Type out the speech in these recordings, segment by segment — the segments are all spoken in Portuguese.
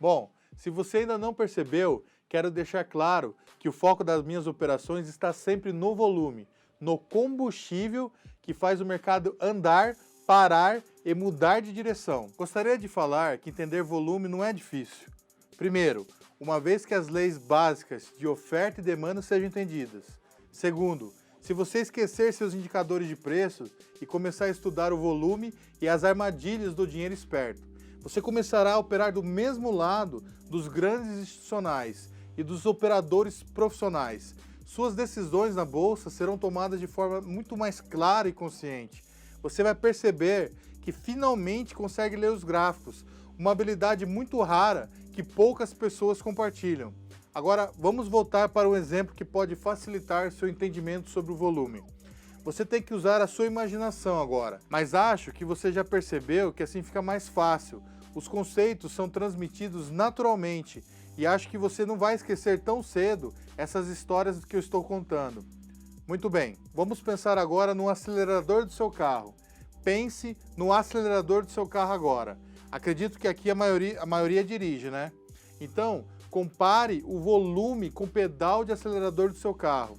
Bom, se você ainda não percebeu, quero deixar claro que o foco das minhas operações está sempre no volume, no combustível que faz o mercado andar, parar e mudar de direção. Gostaria de falar que entender volume não é difícil. Primeiro, uma vez que as leis básicas de oferta e demanda sejam entendidas. Segundo, se você esquecer seus indicadores de preço e começar a estudar o volume e as armadilhas do dinheiro esperto, você começará a operar do mesmo lado dos grandes institucionais e dos operadores profissionais. Suas decisões na bolsa serão tomadas de forma muito mais clara e consciente. Você vai perceber que finalmente consegue ler os gráficos, uma habilidade muito rara que poucas pessoas compartilham. Agora, vamos voltar para um exemplo que pode facilitar seu entendimento sobre o volume. Você tem que usar a sua imaginação agora, mas acho que você já percebeu que assim fica mais fácil. Os conceitos são transmitidos naturalmente e acho que você não vai esquecer tão cedo essas histórias que eu estou contando. Muito bem, vamos pensar agora no acelerador do seu carro. Pense no acelerador do seu carro agora. Acredito que aqui a maioria dirige, né? Então, compare o volume com o pedal de acelerador do seu carro.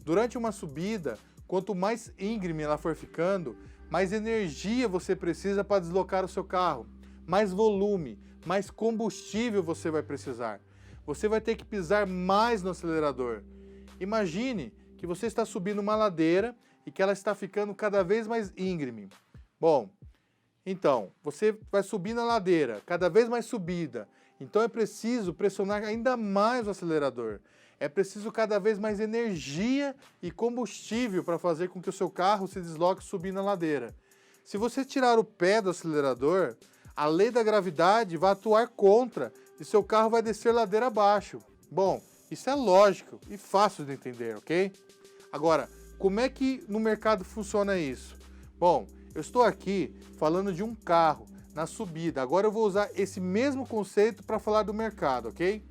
Durante uma subida, quanto mais íngreme ela for ficando, mais energia você precisa para deslocar o seu carro, mais volume, mais combustível você vai precisar. Você vai ter que pisar mais no acelerador. Imagine que você está subindo uma ladeira e que ela está ficando cada vez mais íngreme. Bom, então, você vai subir na ladeira, cada vez mais subida. Então é preciso pressionar ainda mais o acelerador. É preciso cada vez mais energia e combustível para fazer com que o seu carro se desloque subindo a ladeira. Se você tirar o pé do acelerador, a lei da gravidade vai atuar contra e seu carro vai descer ladeira abaixo. Bom, isso é lógico e fácil de entender, ok? Agora, como é que no mercado funciona isso? Bom, eu estou aqui falando de um carro na subida. Agora eu vou usar esse mesmo conceito para falar do mercado, ok?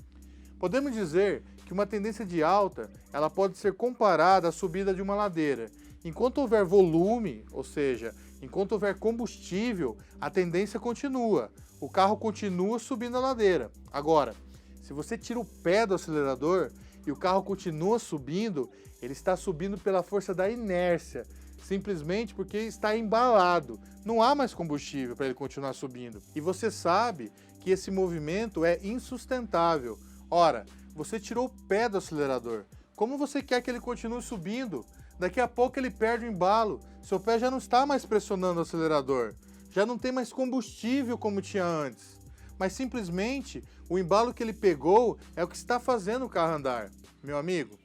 Podemos dizer que uma tendência de alta, ela pode ser comparada à subida de uma ladeira. Enquanto houver volume, ou seja, enquanto houver combustível, a tendência continua. O carro continua subindo a ladeira. Agora, se você tira o pé do acelerador e o carro continua subindo, ele está subindo pela força da inércia, simplesmente porque está embalado. Não há mais combustível para ele continuar subindo. E você sabe que esse movimento é insustentável. Ora, você tirou o pé do acelerador. Como você quer que ele continue subindo? Daqui a pouco ele perde o embalo. Seu pé já não está mais pressionando o acelerador. Já não tem mais combustível como tinha antes. Mas simplesmente o embalo que ele pegou é o que está fazendo o carro andar. Meu amigo,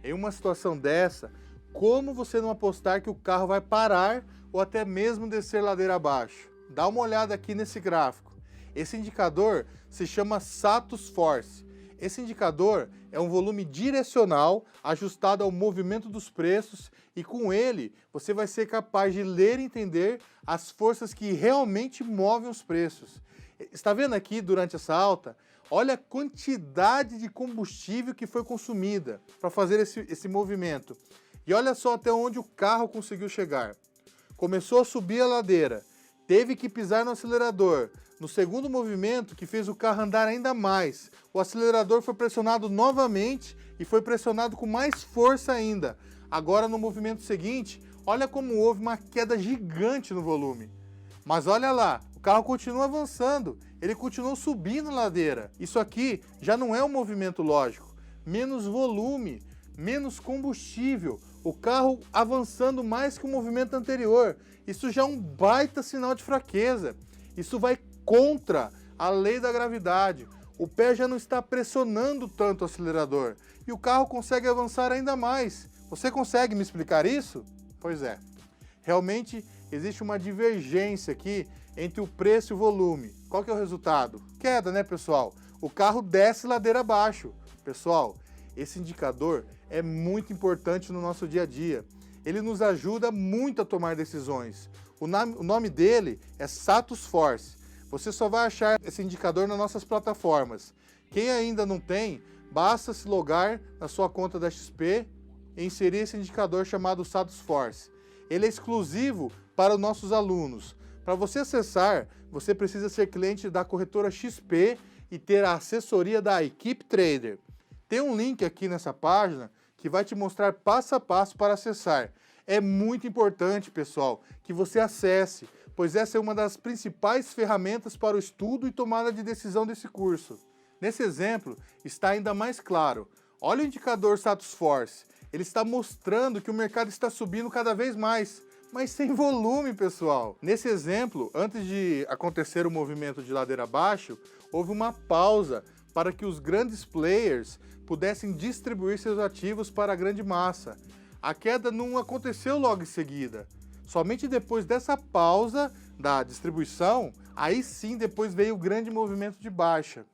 em uma situação dessa, como você não apostar que o carro vai parar ou até mesmo descer ladeira abaixo? Dá uma olhada aqui nesse gráfico. Esse indicador se chama Status Force. Esse indicador é um volume direcional ajustado ao movimento dos preços e com ele você vai ser capaz de ler e entender as forças que realmente movem os preços. Está vendo aqui durante essa alta? Olha a quantidade de combustível que foi consumida para fazer esse movimento. E olha só até onde o carro conseguiu chegar. Começou a subir a ladeira, teve que pisar no acelerador. No segundo movimento, que fez o carro andar ainda mais, o acelerador foi pressionado novamente e foi pressionado com mais força ainda. Agora, no movimento seguinte, olha como houve uma queda gigante no volume. Mas olha lá, o carro continua avançando, ele continuou subindo a ladeira. Isso aqui já não é um movimento lógico. Menos volume, menos combustível, o carro avançando mais que o movimento anterior. Isso já é um baita sinal de fraqueza. Isso vai contra a lei da gravidade. O pé já não está pressionando tanto o acelerador e o carro consegue avançar ainda mais. Você consegue me explicar isso? Pois é. Realmente existe uma divergência aqui entre o preço e o volume. Qual que é o resultado? Queda, né, pessoal? O carro desce ladeira abaixo. Pessoal, esse indicador é muito importante no nosso dia a dia. Ele nos ajuda muito a tomar decisões. O nome dele é Status Force. Você só vai achar esse indicador nas nossas plataformas. Quem ainda não tem, basta se logar na sua conta da XP e inserir esse indicador chamado Status Force. Ele é exclusivo para os nossos alunos. Para você acessar, você precisa ser cliente da corretora XP e ter a assessoria da equipe trader. Tem um link aqui nessa página que vai te mostrar passo a passo para acessar. É muito importante, pessoal, que você acesse, pois essa é uma das principais ferramentas para o estudo e tomada de decisão desse curso. Nesse exemplo, está ainda mais claro. Olha o indicador Status Force. Ele está mostrando que o mercado está subindo cada vez mais, mas sem volume, pessoal. Nesse exemplo, antes de acontecer o movimento de ladeira abaixo, houve uma pausa para que os grandes players pudessem distribuir seus ativos para a grande massa. A queda não aconteceu logo em seguida. Somente depois dessa pausa da distribuição, aí sim depois veio o grande movimento de baixa.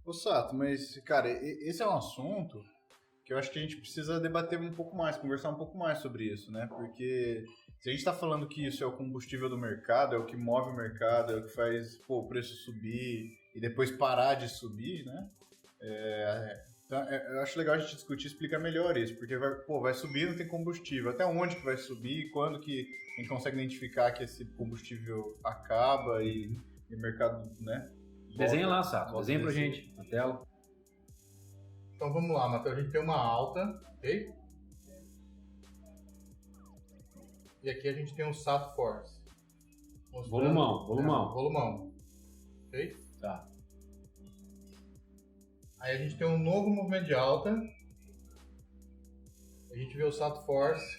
Ô Sato, mas, cara, esse é um assunto que eu acho que a gente precisa debater um pouco mais, conversar um pouco mais sobre isso, né? Porque se a gente está falando que isso é o combustível do mercado, é o que move o mercado, é o que faz o preço subir e depois parar de subir, né? Então, eu acho legal a gente discutir e explicar melhor isso, porque vai subir, não tem combustível. Até onde que vai subir, quando que a gente consegue identificar que esse combustível acaba e o mercado, né? Desenha lá, Sato. Desenha pra gente na tela. Então vamos lá, Matheus. A gente tem uma alta, ok? E aqui a gente tem um Status Force. Volumão. Ok? Tá. Aí a gente tem um novo movimento de alta. A gente vê o Status Force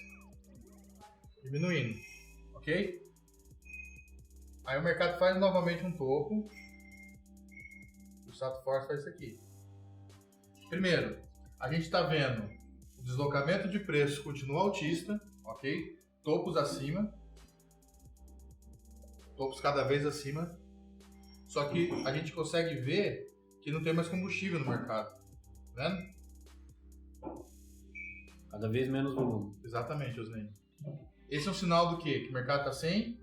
diminuindo, ok? Aí o mercado faz novamente um topo. O Status Force faz isso aqui. Primeiro, a gente está vendo o deslocamento de preço continua altista, ok? Topos acima. Topos cada vez acima. Só que a gente consegue ver que não tem mais combustível no mercado. Tá vendo? Cada vez menos volume. Exatamente, Osnei. Esse é um sinal do quê? Que o mercado está sem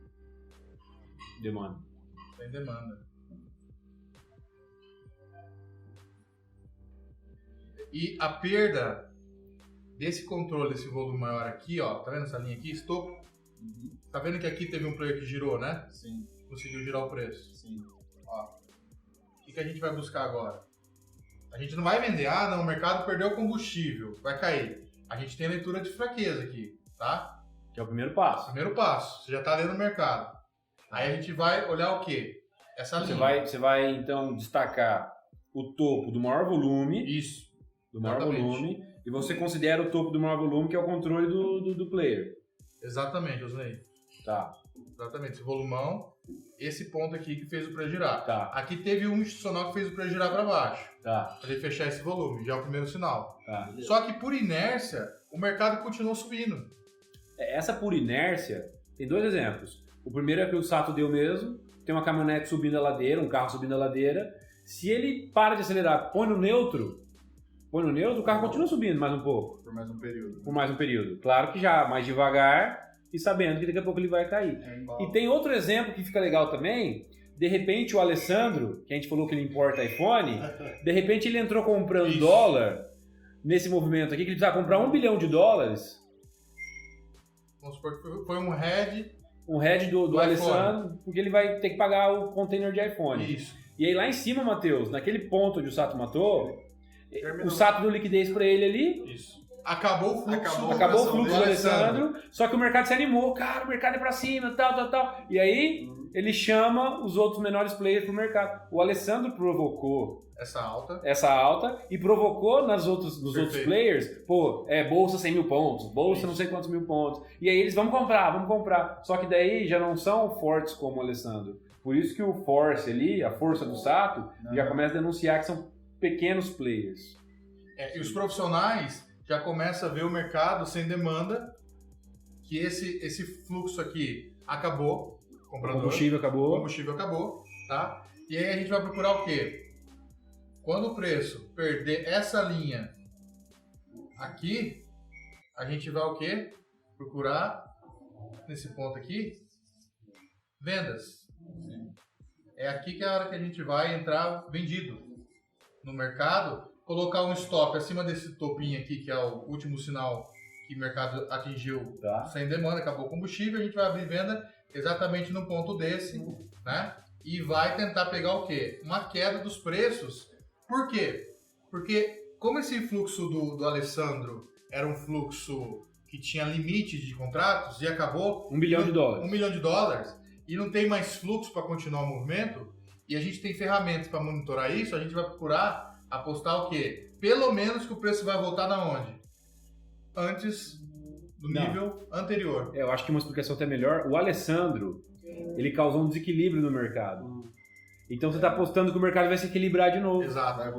demanda. Sem demanda. E a perda desse controle, desse volume maior aqui, ó, tá vendo essa linha aqui? Stop. Tá vendo que aqui teve um player que girou, né? Sim. Conseguiu girar o preço. Sim. Ó. O que a gente vai buscar agora? A gente não vai vender, não, o mercado perdeu o combustível, vai cair. A gente tem leitura de fraqueza aqui, tá? Que é o primeiro passo. Primeiro passo, você já tá lendo o mercado. Aí a gente vai olhar o quê? Essa linha. Você vai então destacar o topo do maior volume. Isso. Do maior volume. E você considera o topo do maior volume, que é o controle do player. Exatamente, Osnei. Tá. Exatamente, esse volumão. Esse ponto aqui que fez o preço girar. Tá. Aqui teve um institucional que fez o preço girar para baixo. Tá. Para ele fechar esse volume, já é o primeiro sinal. Tá. Só que por inércia, o mercado continuou subindo. Essa por inércia, tem dois exemplos. O primeiro é que o Sato deu mesmo. Tem uma caminhonete subindo a ladeira, um carro subindo a ladeira. Se ele para de acelerar, põe no neutro, o carro continua subindo mais um pouco. Por mais um período. Por mais um período. Claro que já mais devagar e sabendo que daqui a pouco ele vai cair. E tem outro exemplo que fica legal também. De repente o Alessandro, que a gente falou que ele importa iPhone, de repente ele entrou comprando dólar nesse movimento aqui, que ele precisava comprar $1 bilhão. Vamos supor que foi um head. Um head do Alessandro, porque ele vai ter que pagar o container de iPhone. Isso. E aí lá em cima, Matheus, naquele ponto onde o Sato matou, o Sato deu liquidez pra ele ali. Isso. Acabou o fluxo. Acabou o fluxo do Alessandro, só que o mercado se animou. Cara, o mercado é pra cima, tal. E aí ele chama os outros menores players pro mercado. O Alessandro provocou essa alta e provocou nos outros players, bolsa 100 mil pontos, bolsa não sei quantos mil pontos. E aí eles, vamos comprar. Só que daí já não são fortes como o Alessandro. Por isso que o Force ali, a força do Sato, já começa a denunciar que são pequenos players. E os profissionais já começam a ver o mercado sem demanda, que esse fluxo aqui acabou. O combustível acabou, tá? E aí a gente vai procurar o quê? Quando o preço perder essa linha aqui, a gente vai o quê? Procurar, nesse ponto aqui, vendas. É aqui que é a hora que a gente vai entrar vendido no mercado, colocar um stop acima desse topinho aqui, que é o último sinal que o mercado atingiu sem demanda, acabou o combustível, a gente vai abrir venda exatamente no ponto desse, né? E vai tentar pegar o quê? Uma queda dos preços. Por quê? Porque como esse fluxo do Alessandro era um fluxo que tinha limite de contratos e acabou... $1 bilhão. $1 milhão. E não tem mais fluxo para continuar o movimento, e a gente tem ferramentas para monitorar isso, a gente vai procurar apostar o quê? Pelo menos que o preço vai voltar na onde? Antes do nível anterior. Eu acho que uma explicação até melhor. O Alessandro, ele causou um desequilíbrio no mercado. Então você está apostando que o mercado vai se equilibrar de novo. Exato. Vai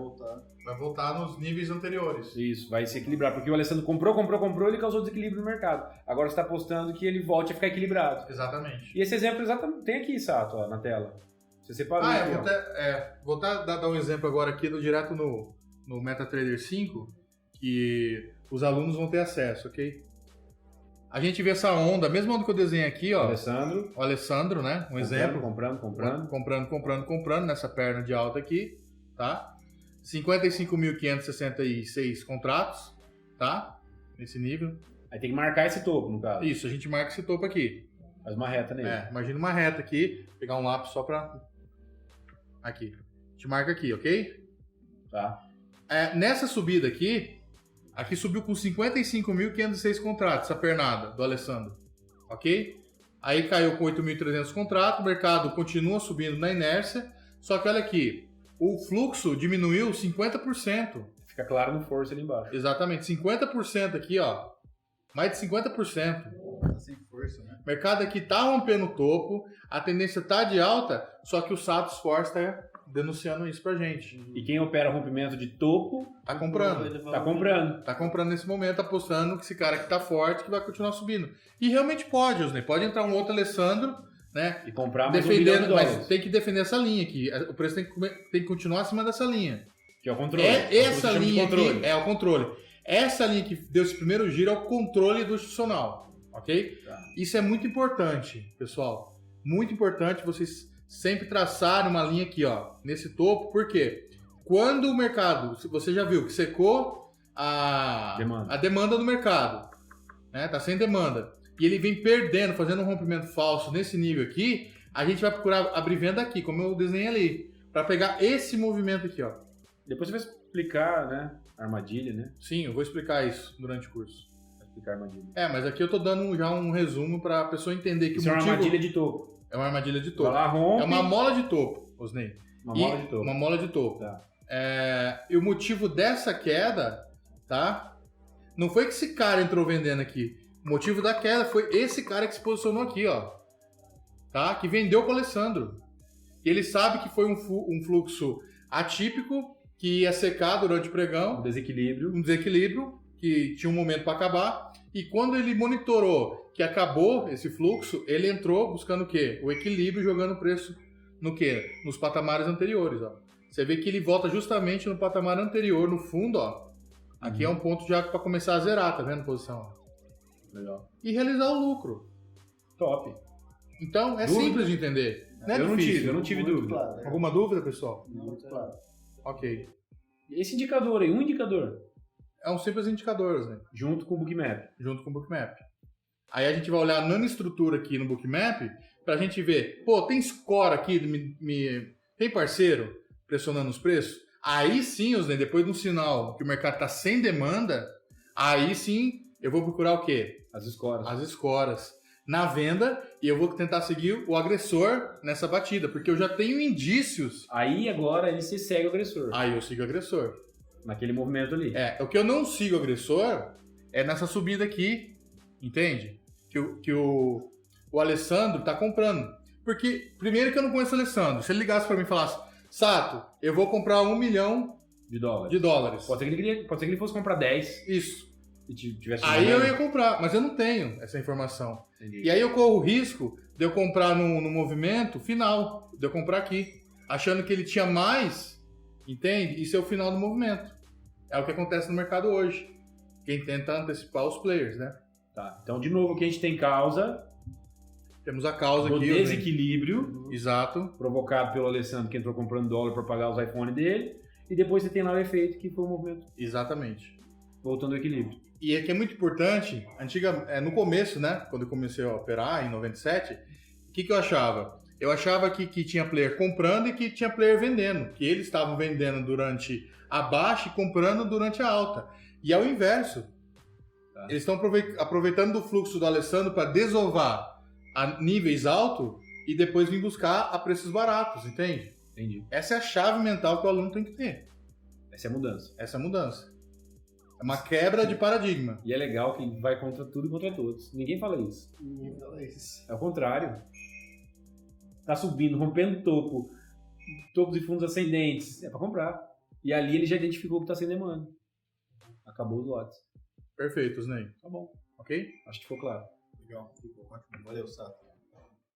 voltar nos níveis anteriores. Isso, vai se equilibrar. Porque o Alessandro comprou, ele causou desequilíbrio no mercado. Agora você está apostando que ele volte a ficar equilibrado. Exatamente. E esse exemplo tem aqui, Sato, ó, na tela. Você separou aqui, vou dar um exemplo agora aqui direto no MetaTrader 5, que os alunos vão ter acesso, ok? A gente vê essa onda, a mesma onda que eu desenhei aqui, ó. O Alessandro, né? Exemplo. Comprando nessa perna de alta aqui, tá? 55.566 contratos, tá? Nesse nível. Aí tem que marcar esse topo, no caso. Isso, a gente marca esse topo aqui. Faz uma reta nele. Imagina uma reta aqui, pegar um lápis só pra... Aqui. A gente marca aqui, ok? Tá. Nessa subida aqui subiu com 55.506 contratos, essa pernada do Alessandro, ok? Aí caiu com 8.300 contratos, o mercado continua subindo na inércia, só que olha aqui, o fluxo diminuiu 50%. Fica claro no força ali embaixo. Exatamente, 50% aqui, ó, mais de 50%. Tá sem força, né? O mercado aqui tá rompendo o topo, a tendência tá de alta, só que o Satos Force tá denunciando isso pra gente. E quem opera rompimento de topo... Tá comprando. Tá comprando nesse momento, apostando que esse cara aqui tá forte, que vai continuar subindo. E realmente pode, Osney. Pode entrar um outro Alessandro, né? E comprar mais $1 bilhão. Mas tem que defender essa linha aqui. O preço tem que continuar acima dessa linha. Que é o controle. Essa linha aqui é o controle. Essa linha que deu esse primeiro giro é o controle do institucional. Ok? Tá. Isso é muito importante, pessoal. Muito importante vocês sempre traçarem uma linha aqui, ó, nesse topo. Por quê? Quando o mercado, você já viu que secou a demanda do mercado, né? Tá sem demanda. E ele vem perdendo, fazendo um rompimento falso nesse nível aqui, a gente vai procurar abrir venda aqui, como eu desenhei ali, para pegar esse movimento aqui, ó. Depois você vai explicar, né? Armadilha, né? Sim, eu vou explicar isso durante o curso. Vai explicar a armadilha. Mas aqui eu tô dando já um resumo para a pessoa entender que isso o motivo... é uma armadilha de topo. É uma armadilha de topo. Ela rompe... É uma mola de topo, Osney. Uma mola de topo. Tá. E o motivo dessa queda, tá? Não foi que esse cara entrou vendendo aqui. O motivo da queda foi esse cara que se posicionou aqui, ó. Tá? Que vendeu com o Alessandro. E ele sabe que foi um fluxo atípico, que ia secar durante o pregão. Um desequilíbrio, que tinha um momento para acabar. E quando ele monitorou que acabou esse fluxo, ele entrou buscando o quê? O equilíbrio, jogando o preço no quê? Nos patamares anteriores, ó. Você vê que ele volta justamente no patamar anterior, no fundo, ó. Aqui é um ponto já para começar a zerar, tá vendo a posição? Legal. E realizar o lucro. Top. Então, simples de entender. Não é difícil. Eu não tive dúvida. Claro, Alguma dúvida, pessoal? Muito claro. Ok. Esse indicador aí, um indicador. É um simples indicador, né? Junto com o Bookmap. Junto com o Bookmap. Aí a gente vai olhar a nanoestrutura aqui no Bookmap pra gente ver, pô, tem score aqui, tem parceiro pressionando os preços? Aí sim, Osney, depois de um sinal que o mercado tá sem demanda, aí sim eu vou procurar o quê? As escoras. As escoras. Na venda, e eu vou tentar seguir o agressor nessa batida, porque eu já tenho indícios. Aí agora você segue o agressor. Aí eu sigo o agressor. Naquele movimento ali. O que eu não sigo o agressor é nessa subida aqui, entende? Que o Alessandro tá comprando. Porque, primeiro que eu não conheço o Alessandro. Se ele ligasse para mim e falasse, Sato, eu vou comprar $1 milhão de dólares. Pode ser que ele fosse comprar 10. Isso. E tivesse aí eu ia comprar, mas eu não tenho essa informação. Entendi. E aí eu corro o risco de eu comprar no movimento final, de eu comprar aqui, achando que ele tinha mais, entende? Isso é o final do movimento. É o que acontece no mercado hoje. Quem tenta antecipar os players, né? Tá. Então, de novo, aqui a gente tem causa. Temos a causa do aqui. Desequilíbrio. Exato. Provocado pelo Alessandro, que entrou comprando dólar para pagar os iPhones dele. E depois você tem lá o efeito, que foi o movimento. Exatamente. voltando ao equilíbrio. E é que é muito importante, no começo, né, quando eu comecei a operar, em 97, o que eu achava? Eu achava que tinha player comprando e que tinha player vendendo, que eles estavam vendendo durante a baixa e comprando durante a alta. E é o inverso. Tá. Eles estão aproveitando do fluxo do Alessandro para desovar a níveis altos e depois vir buscar a preços baratos, entende? Entendi. Essa é a chave mental que o aluno tem que ter. Essa é a mudança. Essa é a mudança. É uma quebra de paradigma. E é legal que vai contra tudo e contra todos. Ninguém fala isso. Ninguém fala isso. É o contrário. Tá subindo, rompendo topos de fundos ascendentes. É pra comprar. E ali ele já identificou que tá sem demanda. Acabou os lotes. Perfeito, Ney. Tá bom. Ok? Acho que ficou claro. Legal. Ficou ótimo. Valeu, Sato.